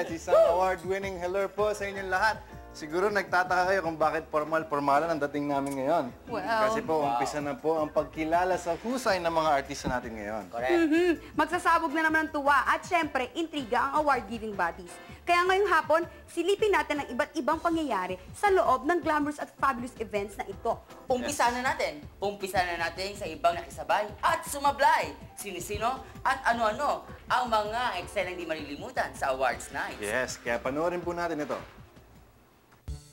Yes, isang award-winning hello po sa inyong lahat. Siguro nagtataka kayo kung bakit formal-formalan ang dating namin ngayon. Well, Kasi po, umpisa na po ang pagkilala sa husay ng mga artista natin ngayon. Correct. Magsasabog na naman ng tuwa at syempre, intriga ang award-giving bodies. Kaya ngayong hapon, silipin natin ang iba't ibang pangyayari sa loob ng glamorous at fabulous events na ito. Umpisa na natin. Umpisa na natin sa ibang nakisabay at sumablay. Sino-sino at ano-ano ang mga eksenang di malilimutan sa awards night. Yes, kaya panoorin po natin ito.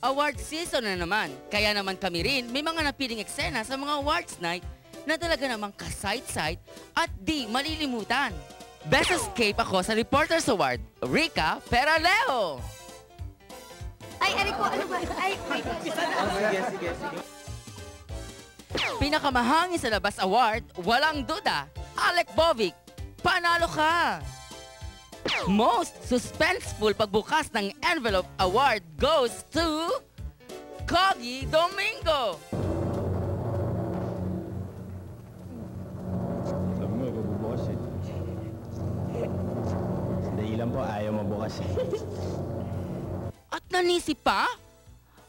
Award season na naman. Kaya naman kami rin may mga napiling eksena sa mga awards night na talaga namang ka-sight-sight at di malilimutan. Best Escape ako sa Reporters Award, Rica Peraleo. Ay, Eriko, ano ba? Ay, Sige. Pinakamahangin sa Labas Award, walang duda, Alec Bovic, panalo ka! Most suspenseful pagbukas ng envelope award goes to Coggy Domingo. Sabi mo, bubukas eh. Dahil lang po, ayaw mabukas eh. At nanisip pa?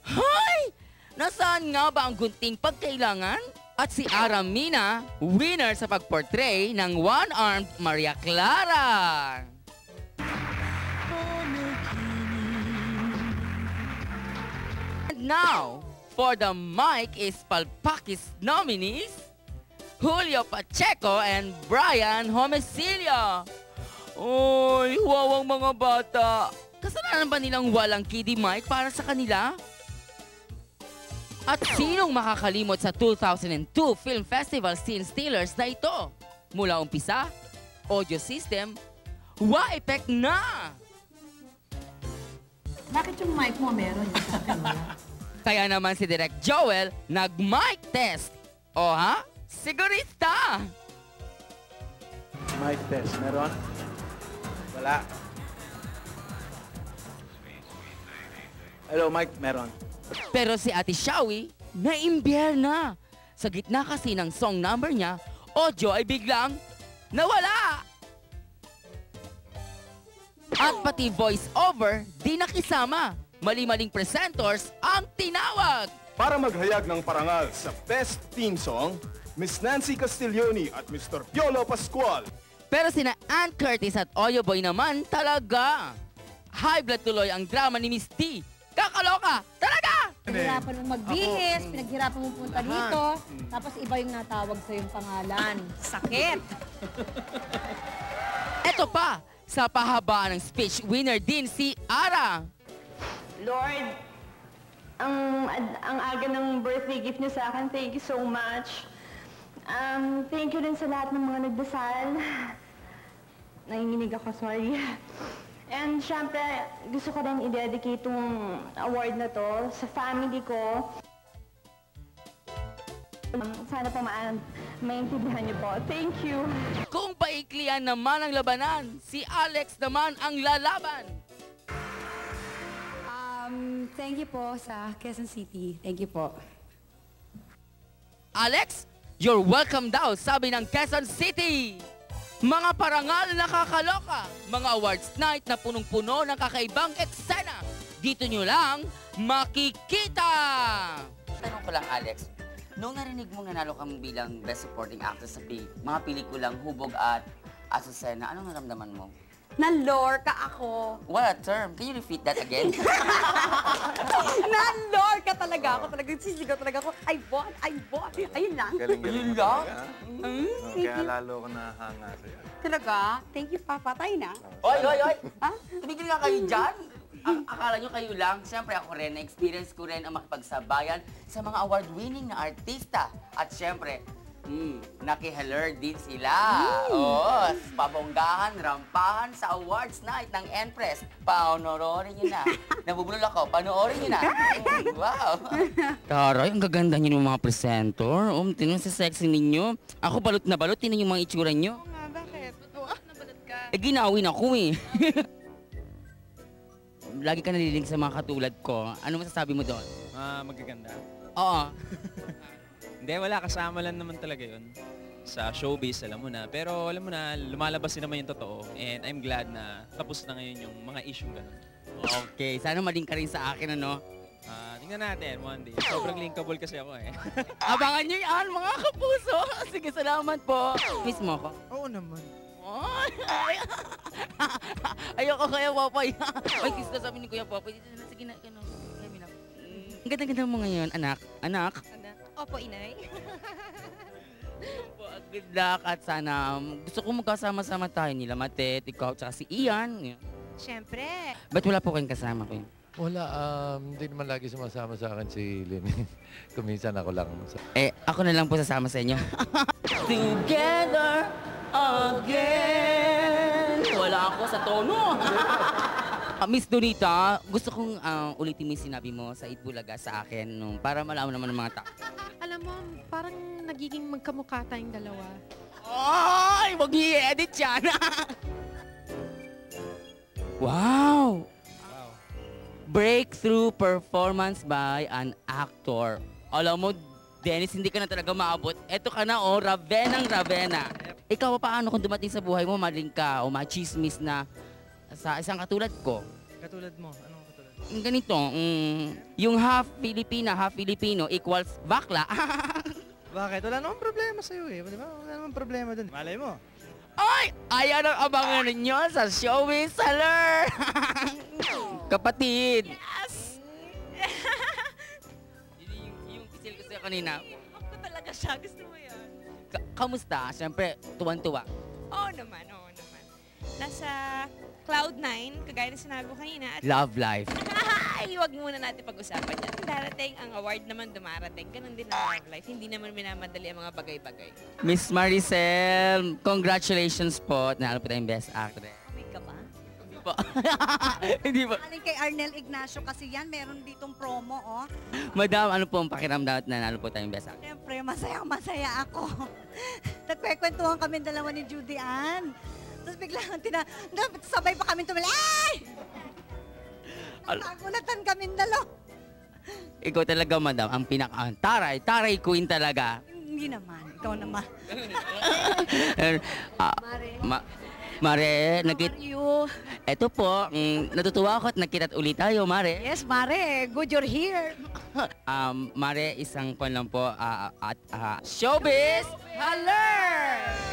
Hay! Nasaan nga ba ang gunting pagkailangan? At si Aramina, winner sa pagportray ng one-armed Maria Clara. And now, for the Mike is Palpakis nominees, Julio Pacheco and Brian Homicilia. Oy, wawang mga bata. Kasalanan ba nilang walang kiddie Mike para sa kanila? At sinong makakalimot sa 2002 Film Festival Scene Stealers na ito? Mula umpisa, audio system, wa-effect na! Bakit yung mic mo meron? Yung sa akin wala? Kaya naman si Direk Joel nag-mic test. O ha? Sigurista! Mic test, meron? Wala. Hello, Mike, meron. Pero si Ate Shawi, na-imbier na. Sa gitna kasi ng song number niya, audio ay biglang nawala. At pati voice over, di nakisama. Mali-maling presenters ang tinawag. Para maghayag ng parangal sa Best Theme Song, Miss Nancy Castiglioni at Mr. Piolo Pascual. Pero sina Ann Curtis at Oyo Boy naman talaga. High blood tuloy ang drama ni Miss T. Kakaloka! Talaga! Pinaghirapan mong magbihis, pinaghirapan mong punta dito, tapos iba yung natawag sa yung pangalan. sakit. Eto pa, sa pahabaan ng speech, winner din si Ara. Lord, ang aga ng birthday gift niyo sa akin, thank you so much. Thank you rin sa lahat ng mga nagdasal. Nanginginig ako, sorry. And syempre, gusto ko rin i-dedicate itong award na to sa family ko. Sana po maintindihan niyo po. Thank you. Kung paiklian naman ang labanan, si Alex naman ang lalaban. Thank you po sa Quezon City. Thank you po. Alex, you're welcome daw, sabi ng Quezon City. Mga parangal na kakaloka, mga awards night na punong-puno ng kakaibang eksena. Dito nyo lang makikita! Tanong ko lang, Alex, nung narinig mong nanalo kang bilang Best Supporting Actress sa mga pelikulang Hubog at Azucena, anong naramdaman mo? Nalore ka ako. What a term! Can you repeat that again? Nalore ka talaga ako. Talagang sisigaw talaga ako. I bought. Ayun lang. Galing-galing Ayun mo lang? talaga. Thank Kaya you. lalo ko nahanga sa'yo. Talaga? Thank you pa. Patay na. Oy! Ha? Tumigil nga kayo dyan. Akala nyo kayo lang, siyempre ako rin, na-experience ko rin ang makipagsabayan sa mga award-winning na artista. At siyempre, nakihaler din sila. Oo, pabonggahan, rampahan sa awards night ng Empress. Panoorin nyo na. Nabubulol ako, panoorin nyo na. Wow. Taray, ang gaganda nyo ng mga presenter. Tinan sa sexy ninyo. Ako balot na balot, tinan yung mga itsura nyo. Oo nga, bakit? Oo, nabalot ka. Ginawin ako eh. Lagi ka naliling sa mga katulad ko. Ano masasabi mo doon? Magaganda? Oo. Hindi, wala. Kasama lang naman talaga yun. sa showbiz, alam mo na. Pero alam mo na, lumalabas din naman yung totoo. And I'm glad na tapos na ngayon yung mga issue ganun. Okay, sana maling ka rin sa akin, ano? Tingnan natin one day. Sobrang linkable kasi ako eh. Abangan nyo yan, mga kapuso. Sige, salamat po. Miss mo ko? Oo naman. Ay, ayoko kaya, Popoy. Ay, kiss ka sabi ni Kuya Popoy. Sige na, kami na. Ang ganda-ganda mo ngayon, anak. Anak? Opo, inay. Good luck at sana gusto ko magkasama-sama tayo nila, Matet, ikaw, tsaka si Ian. Siyempre. Ba't wala po kayong kasama ko yun? Wala, hindi naman lagi sumasama sa akin si Lynn. Kuminsan ako lang. Ako na lang po sasama sa inyo. Together again. Wala ako sa tono. Miss Donita, gusto kong ulitin mo yung sinabi mo sa Itbulaga sa akin para malaman naman ng mga tao. Alam mo, parang nagiging magkamukha tayong dalawa. Ay! Wag i-edit yan! Wow! Breakthrough performance by an actor. Alam mo, Dennis, hindi ka na talaga maabot. Eto ka na, Ravenang Ravena. Ikaw, paano kung dumating sa buhay mo, maling ka o machismis na sa isang katulad ko? Katulad mo? Anong katulad? Ganito, yung half Filipina, half Filipino equals bakla. Bakit? Wala namang problema sa'yo eh. Di ba? Wala namang problema dun. Malay mo. Ay! Ayan ang abangan ninyo sa Showbiz Alert! Kapatid! Yes! yung pisil ko sa'yo kanina. Ako talaga siya. Gusto mo yan? Kamusta? Siyempre, tuwan-tuwa. Oo naman. Nasa Cloud9, kagaya na sinabi ko kanina. At Love life. ay, wag muna natin pag-usapan yan. Darating, ang award naman dumarating. Ganon din ang love life. Hindi naman minamadali ang mga bagay-bagay. Miss Maricel, congratulations po. Nanalo po tayong Best Actress. May ka ba? Hindi po. Hindi po. Aling kay Arnel Ignacio kasi yan, meron ditong promo, oh. Madam, ano po ang pakiramdam at nanalo po tayong Best Actress? Siyempre, masaya ako. Nagkwekwentuhan kami dalawa ni Judy Ann. Tapos biglang sabay pa kami tumili. Ay! Nagulatan kami dalawa. Ikaw talaga, madam, ang taray queen talaga. Hindi naman, ikaw naman. Mare, How are you? Eto po, natutuwa ako at nakita ulit tayo, Mare. Yes, Mare. Good you're here. Mare, isang kon lang po at Showbiz Alert!